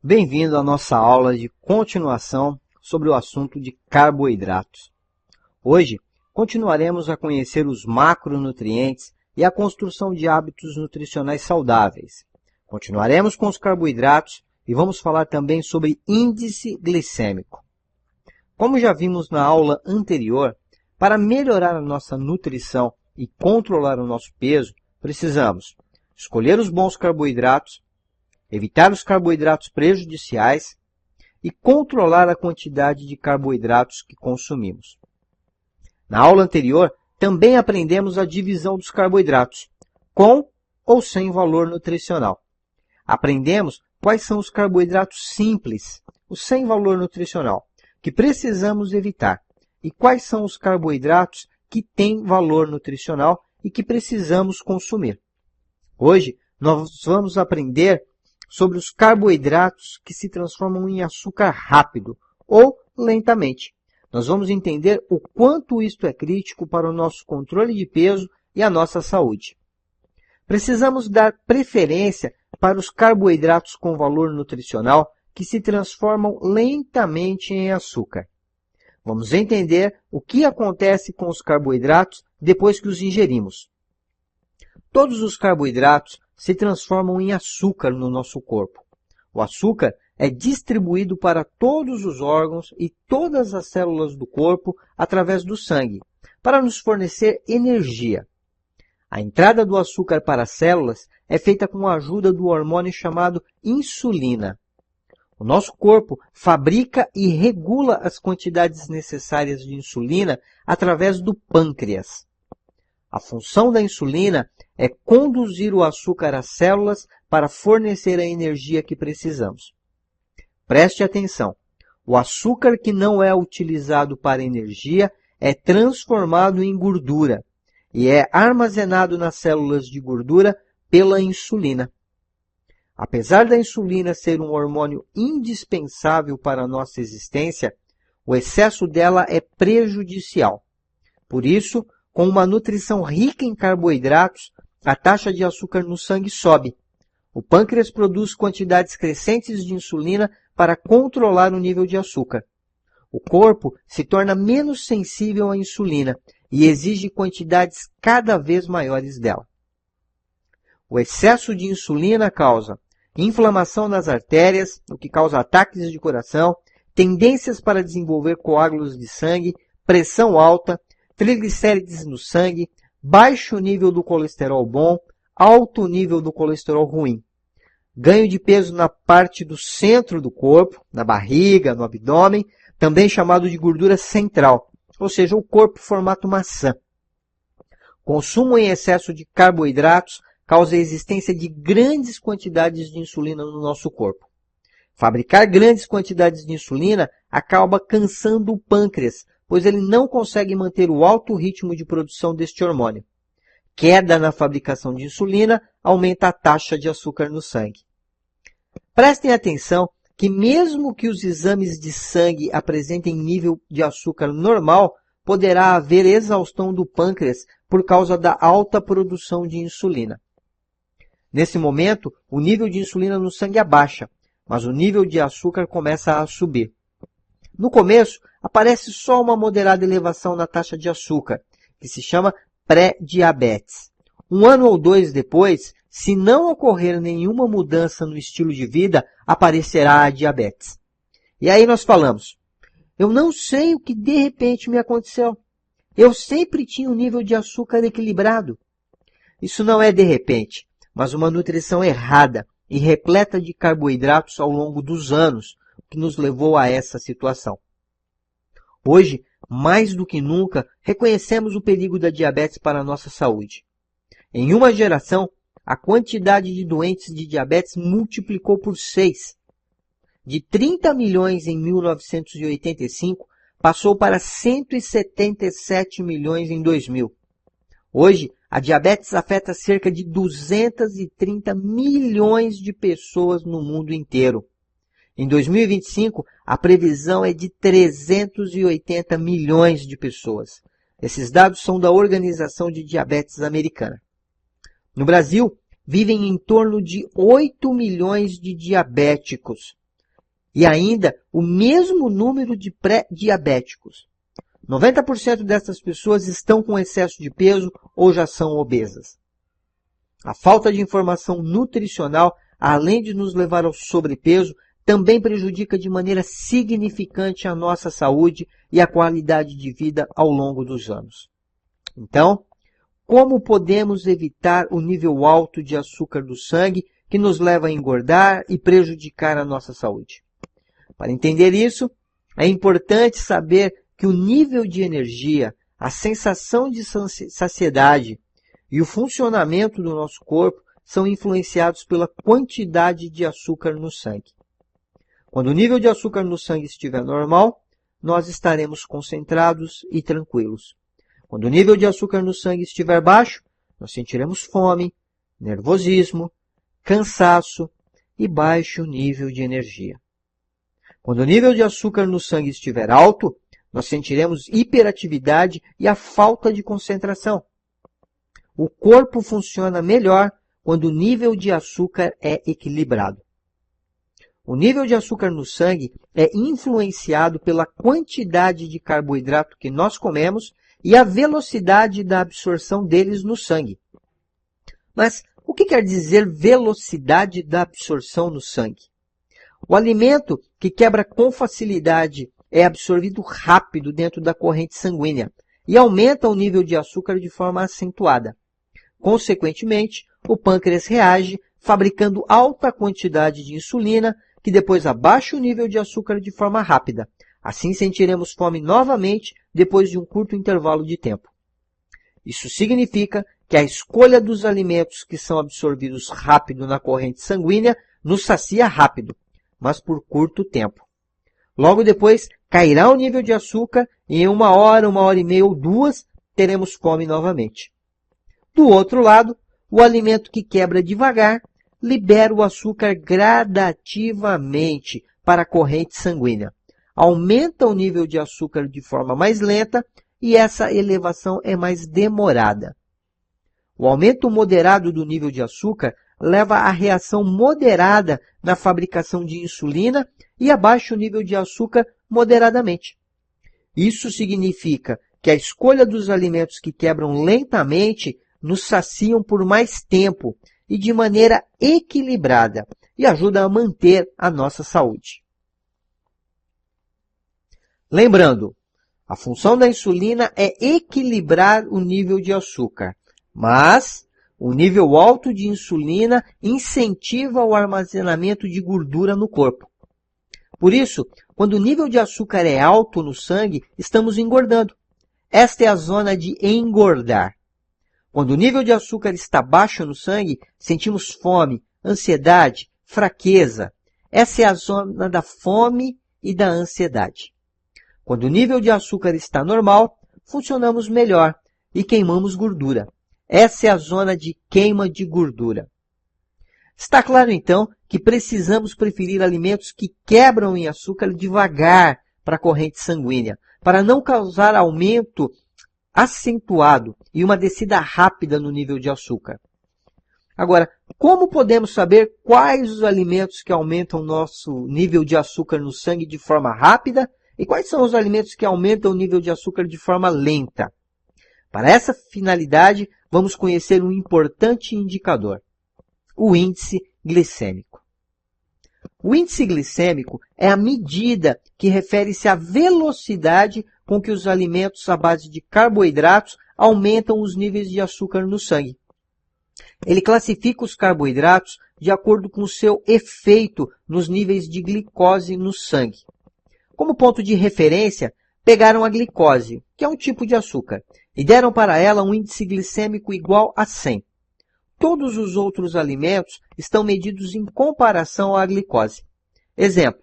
Bem-vindo à nossa aula de continuação sobre o assunto de carboidratos. Hoje, continuaremos a conhecer os macronutrientes e a construção de hábitos nutricionais saudáveis. Continuaremos com os carboidratos e vamos falar também sobre índice glicêmico. Como já vimos na aula anterior, para melhorar a nossa nutrição e controlar o nosso peso, precisamos escolher os bons carboidratos, evitar os carboidratos prejudiciais e controlar a quantidade de carboidratos que consumimos. Na aula anterior, também aprendemos a divisão dos carboidratos, com ou sem valor nutricional. Aprendemos quais são os carboidratos simples, os sem valor nutricional, que precisamos evitar, e quais são os carboidratos que têm valor nutricional e que precisamos consumir. Hoje, nós vamos aprender sobre os carboidratos que se transformam em açúcar rápido ou lentamente. Nós vamos entender o quanto isto é crítico para o nosso controle de peso e a nossa saúde. Precisamos dar preferência para os carboidratos com valor nutricional que se transformam lentamente em açúcar. Vamos entender o que acontece com os carboidratos depois que os ingerimos. Todos os carboidratos se transformam em açúcar no nosso corpo. O açúcar é distribuído para todos os órgãos e todas as células do corpo através do sangue, para nos fornecer energia. A entrada do açúcar para as células é feita com a ajuda do hormônio chamado insulina. O nosso corpo fabrica e regula as quantidades necessárias de insulina através do pâncreas. A função da insulina é conduzir o açúcar às células para fornecer a energia que precisamos. Preste atenção, o açúcar que não é utilizado para energia é transformado em gordura e é armazenado nas células de gordura pela insulina. Apesar da insulina ser um hormônio indispensável para a nossa existência, o excesso dela é prejudicial. Por isso, com uma nutrição rica em carboidratos, a taxa de açúcar no sangue sobe. O pâncreas produz quantidades crescentes de insulina para controlar o nível de açúcar. O corpo se torna menos sensível à insulina e exige quantidades cada vez maiores dela. O excesso de insulina causa inflamação nas artérias, o que causa ataques de coração, tendências para desenvolver coágulos de sangue, pressão alta, triglicérides no sangue, baixo nível do colesterol bom, alto nível do colesterol ruim. Ganho de peso na parte do centro do corpo, na barriga, no abdômen, também chamado de gordura central, ou seja, o corpo formato maçã. Consumo em excesso de carboidratos causa a existência de grandes quantidades de insulina no nosso corpo. Fabricar grandes quantidades de insulina acaba cansando o pâncreas, pois ele não consegue manter o alto ritmo de produção deste hormônio. Queda na fabricação de insulina aumenta a taxa de açúcar no sangue. Prestem atenção que mesmo que os exames de sangue apresentem nível de açúcar normal, poderá haver exaustão do pâncreas por causa da alta produção de insulina. Nesse momento, o nível de insulina no sangue abaixa, mas o nível de açúcar começa a subir. No começo, aparece só uma moderada elevação na taxa de açúcar, que se chama pré-diabetes. 1 ano ou 2 depois, se não ocorrer nenhuma mudança no estilo de vida, aparecerá a diabetes. E aí nós falamos, eu não sei o que de repente me aconteceu. Eu sempre tinha um nível de açúcar equilibrado. Isso não é de repente, mas uma nutrição errada e repleta de carboidratos ao longo dos anos, que nos levou a essa situação. Hoje, mais do que nunca, reconhecemos o perigo da diabetes para a nossa saúde. Em uma geração, a quantidade de doentes de diabetes multiplicou por 6. De 30 milhões em 1985, passou para 177 milhões em 2000. Hoje, a diabetes afeta cerca de 230 milhões de pessoas no mundo inteiro. Em 2025, a previsão é de 380 milhões de pessoas. Esses dados são da Organização de Diabetes Americana. No Brasil, vivem em torno de 8 milhões de diabéticos. e ainda o mesmo número de pré-diabéticos. 90% dessas pessoas estão com excesso de peso ou já são obesas. A falta de informação nutricional, além de nos levar ao sobrepeso, também prejudica de maneira significante a nossa saúde e a qualidade de vida ao longo dos anos. Então, como podemos evitar o nível alto de açúcar do sangue que nos leva a engordar e prejudicar a nossa saúde? Para entender isso, é importante saber que o nível de energia, a sensação de saciedade e o funcionamento do nosso corpo são influenciados pela quantidade de açúcar no sangue. Quando o nível de açúcar no sangue estiver normal, nós estaremos concentrados e tranquilos. Quando o nível de açúcar no sangue estiver baixo, nós sentiremos fome, nervosismo, cansaço e baixo nível de energia. Quando o nível de açúcar no sangue estiver alto, nós sentiremos hiperatividade e a falta de concentração. O corpo funciona melhor quando o nível de açúcar é equilibrado. O nível de açúcar no sangue é influenciado pela quantidade de carboidrato que nós comemos e a velocidade da absorção deles no sangue. Mas o que quer dizer velocidade da absorção no sangue? O alimento que quebra com facilidade é absorvido rápido dentro da corrente sanguínea e aumenta o nível de açúcar de forma acentuada. Consequentemente, o pâncreas reage fabricando alta quantidade de insulina, que depois abaixa o nível de açúcar de forma rápida. Assim sentiremos fome novamente depois de um curto intervalo de tempo. Isso significa que a escolha dos alimentos que são absorvidos rápido na corrente sanguínea nos sacia rápido, mas por curto tempo. Logo depois, cairá o nível de açúcar e em 1 hora, 1 hora e meia ou 2, teremos fome novamente. Do outro lado, o alimento que quebra devagar libera o açúcar gradativamente para a corrente sanguínea. Aumenta o nível de açúcar de forma mais lenta e essa elevação é mais demorada. O aumento moderado do nível de açúcar leva à reação moderada na fabricação de insulina e abaixa o nível de açúcar moderadamente. Isso significa que a escolha dos alimentos que quebram lentamente nos saciam por mais tempo e de maneira equilibrada e ajuda a manter a nossa saúde. Lembrando, a função da insulina é equilibrar o nível de açúcar, mas o nível alto de insulina incentiva o armazenamento de gordura no corpo. Por isso, quando o nível de açúcar é alto no sangue, estamos engordando. Esta é a zona de engordar. Quando o nível de açúcar está baixo no sangue, sentimos fome, ansiedade, fraqueza. Essa é a zona da fome e da ansiedade. Quando o nível de açúcar está normal, funcionamos melhor e queimamos gordura. Essa é a zona de queima de gordura. Está claro, então, que precisamos preferir alimentos que quebram em açúcar devagar para a corrente sanguínea, para não causar aumento acentuado e uma descida rápida no nível de açúcar. Agora, como podemos saber quais os alimentos que aumentam o nosso nível de açúcar no sangue de forma rápida e quais são os alimentos que aumentam o nível de açúcar de forma lenta? Para essa finalidade, vamos conhecer um importante indicador, o índice glicêmico. O índice glicêmico é a medida que refere-se à velocidade com que os alimentos à base de carboidratos aumentam os níveis de açúcar no sangue. Ele classifica os carboidratos de acordo com o seu efeito nos níveis de glicose no sangue. Como ponto de referência, pegaram a glicose, que é um tipo de açúcar, e deram para ela um índice glicêmico igual a 100. Todos os outros alimentos estão medidos em comparação à glicose. Exemplo,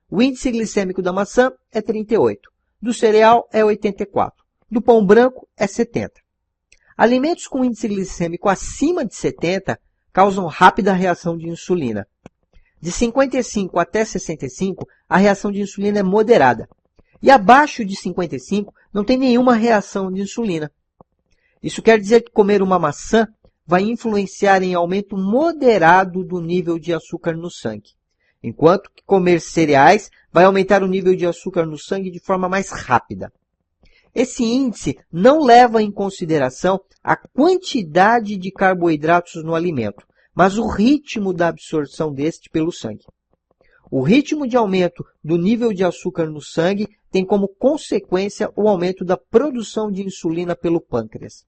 o índice glicêmico da maçã é 38, do cereal é 84, do pão branco é 70. Alimentos com índice glicêmico acima de 70 causam rápida reação de insulina. De 55 até 65, a reação de insulina é moderada. E abaixo de 55, não tem nenhuma reação de insulina. Isso quer dizer que comer uma maçã vai influenciar em aumento moderado do nível de açúcar no sangue. enquanto que comer cereais vai aumentar o nível de açúcar no sangue de forma mais rápida. Esse índice não leva em consideração a quantidade de carboidratos no alimento, mas o ritmo da absorção deste pelo sangue. O ritmo de aumento do nível de açúcar no sangue tem como consequência o aumento da produção de insulina pelo pâncreas.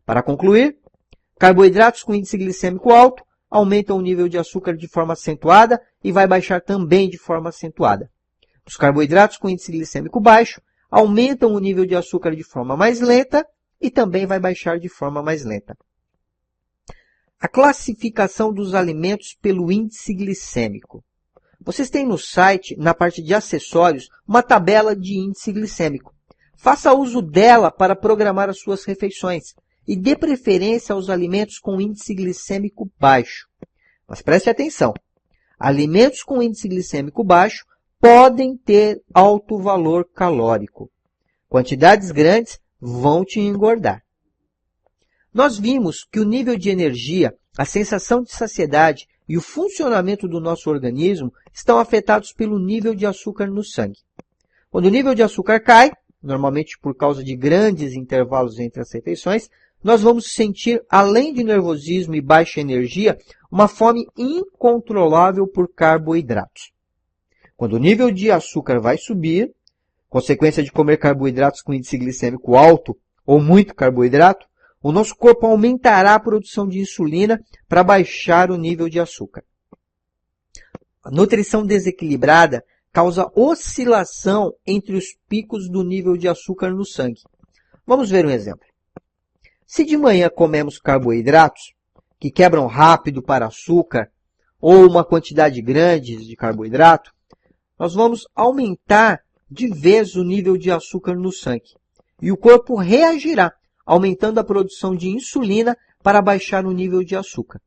Para concluir, carboidratos com índice glicêmico alto aumentam o nível de açúcar de forma acentuada e vai baixar também de forma acentuada. Os carboidratos com índice glicêmico baixo aumentam o nível de açúcar de forma mais lenta e também vai baixar de forma mais lenta. A classificação dos alimentos pelo índice glicêmico. Vocês têm no site, na parte de acessórios, uma tabela de índice glicêmico. Faça uso dela para programar as suas refeições e dê preferência aos alimentos com índice glicêmico baixo. Mas preste atenção, alimentos com índice glicêmico baixo podem ter alto valor calórico. Quantidades grandes vão te engordar. Nós vimos que o nível de energia, a sensação de saciedade e o funcionamento do nosso organismo estão afetados pelo nível de açúcar no sangue. Quando o nível de açúcar cai, normalmente por causa de grandes intervalos entre as refeições, nós vamos sentir, além de nervosismo e baixa energia, uma fome incontrolável por carboidratos. Quando o nível de açúcar vai subir, consequência de comer carboidratos com índice glicêmico alto ou muito carboidrato, o nosso corpo aumentará a produção de insulina para baixar o nível de açúcar. A nutrição desequilibrada causa oscilação entre os picos do nível de açúcar no sangue. Vamos ver um exemplo. Se de manhã comemos carboidratos, que quebram rápido para açúcar, ou uma quantidade grande de carboidrato, nós vamos aumentar de vez o nível de açúcar no sangue. E o corpo reagirá, aumentando a produção de insulina para baixar o nível de açúcar.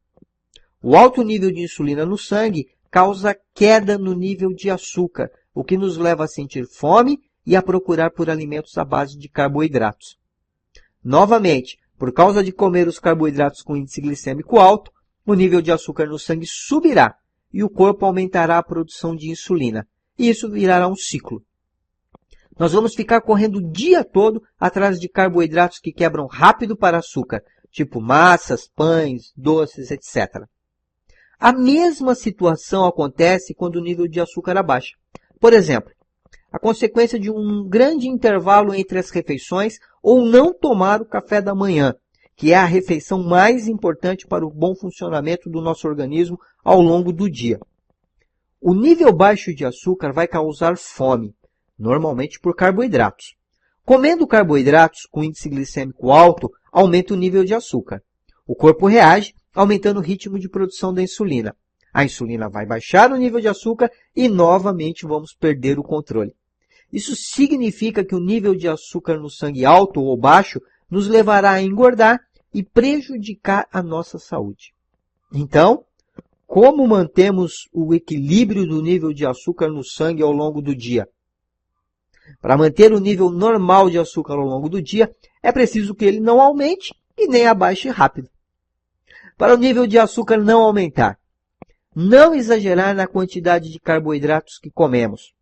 O alto nível de insulina no sangue causa queda no nível de açúcar, o que nos leva a sentir fome e a procurar por alimentos à base de carboidratos. Novamente, por causa de comer os carboidratos com índice glicêmico alto, o nível de açúcar no sangue subirá e o corpo aumentará a produção de insulina. E isso virará um ciclo. Nós vamos ficar correndo o dia todo atrás de carboidratos que quebram rápido para açúcar, tipo massas, pães, doces, etc. A mesma situação acontece quando o nível de açúcar abaixa. Por exemplo, a consequência de um grande intervalo entre as refeições ou não tomar o café da manhã, que é a refeição mais importante para o bom funcionamento do nosso organismo ao longo do dia. O nível baixo de açúcar vai causar fome, normalmente por carboidratos. Comendo carboidratos com índice glicêmico alto, aumenta o nível de açúcar. O corpo reage, aumentando o ritmo de produção da insulina. A insulina vai baixar o nível de açúcar e novamente vamos perder o controle. Isso significa que o nível de açúcar no sangue alto ou baixo nos levará a engordar e prejudicar a nossa saúde. Então, como mantemos o equilíbrio do nível de açúcar no sangue ao longo do dia? Para manter o nível normal de açúcar ao longo do dia, é preciso que ele não aumente e nem abaixe rápido. Para o nível de açúcar não aumentar, não exagerar na quantidade de carboidratos que comemos.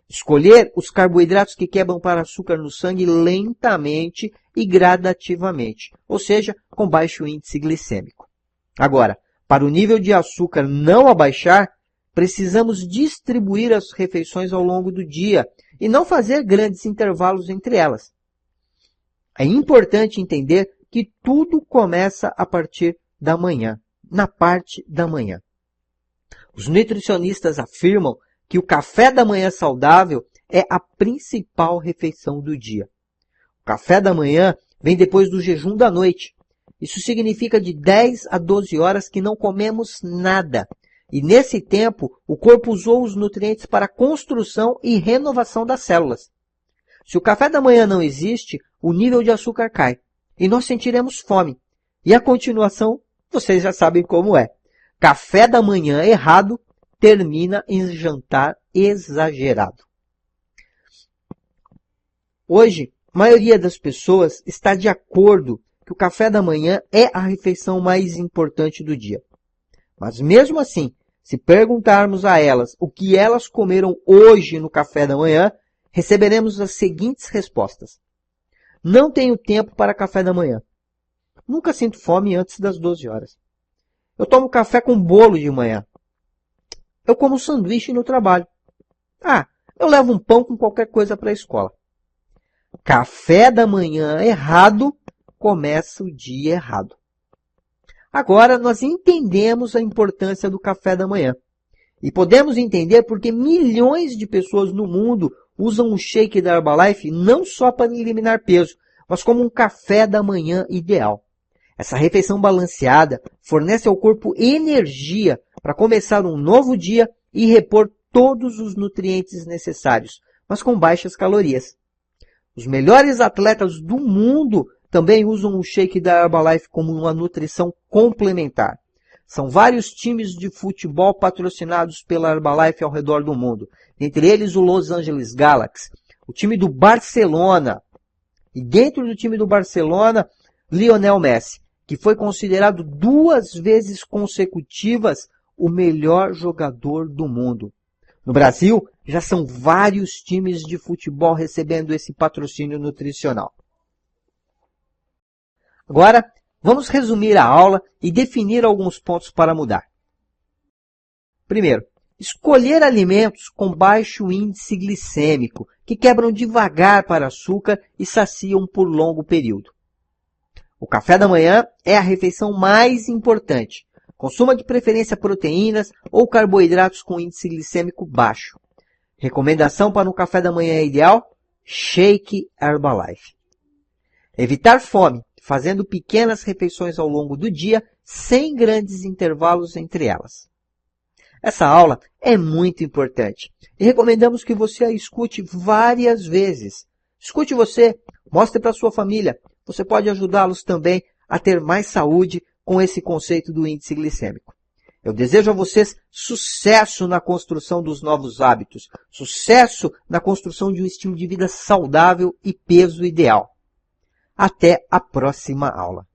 Escolher os carboidratos que quebram para açúcar no sangue lentamente e gradativamente, ou seja, com baixo índice glicêmico. Agora, para o nível de açúcar não abaixar, precisamos distribuir as refeições ao longo do dia e não fazer grandes intervalos entre elas. É importante entender que tudo começa a partir da manhã, na parte da manhã. Os nutricionistas afirmam que o café da manhã saudável é a principal refeição do dia. O café da manhã vem depois do jejum da noite. Isso significa de 10 a 12 horas que não comemos nada. E nesse tempo, o corpo usou os nutrientes para a construção e renovação das células. Se o café da manhã não existe, o nível de açúcar cai. E nós sentiremos fome. E a continuação, vocês já sabem como é. Café da manhã errado termina em jantar exagerado. Hoje, a maioria das pessoas está de acordo que o café da manhã é a refeição mais importante do dia. Mas mesmo assim, Se perguntarmos a elas o que elas comeram hoje no café da manhã, receberemos as seguintes respostas. Não tenho tempo para café da manhã. Nunca sinto fome antes das 12 horas. Eu tomo café com bolo de manhã. Eu como sanduíche no trabalho. Eu levo um pão com qualquer coisa para a escola. Café da manhã errado começa o dia errado. Agora nós entendemos a importância do café da manhã. E podemos entender porque milhões de pessoas no mundo usam o shake da Herbalife não só para eliminar peso, mas como um café da manhã ideal. Essa refeição balanceada fornece ao corpo energia para começar um novo dia e repor todos os nutrientes necessários, mas com baixas calorias. Os melhores atletas do mundo também usam o shake da Herbalife como uma nutrição complementar. São vários times de futebol patrocinados pela Herbalife ao redor do mundo. Entre eles o Los Angeles Galaxy, o time do Barcelona. E dentro do time do Barcelona, Lionel Messi, que foi considerado 2 vezes consecutivas o melhor jogador do mundo. No Brasil, já são vários times de futebol recebendo esse patrocínio nutricional. Agora, vamos resumir a aula e definir alguns pontos para mudar. Primeiro, escolher alimentos com baixo índice glicêmico, que quebram devagar para açúcar e saciam por longo período. O café da manhã é a refeição mais importante. Consuma de preferência proteínas ou carboidratos com índice glicêmico baixo. Recomendação para um café da manhã ideal? Shake Herbalife. Evitar fome, fazendo pequenas refeições ao longo do dia, sem grandes intervalos entre elas. Essa aula é muito importante e recomendamos que você a escute várias vezes. Escute você, mostre para sua família. Você pode ajudá-los também a ter mais saúde com esse conceito do índice glicêmico. Eu desejo a vocês sucesso na construção dos novos hábitos, sucesso na construção de um estilo de vida saudável e peso ideal. Até a próxima aula.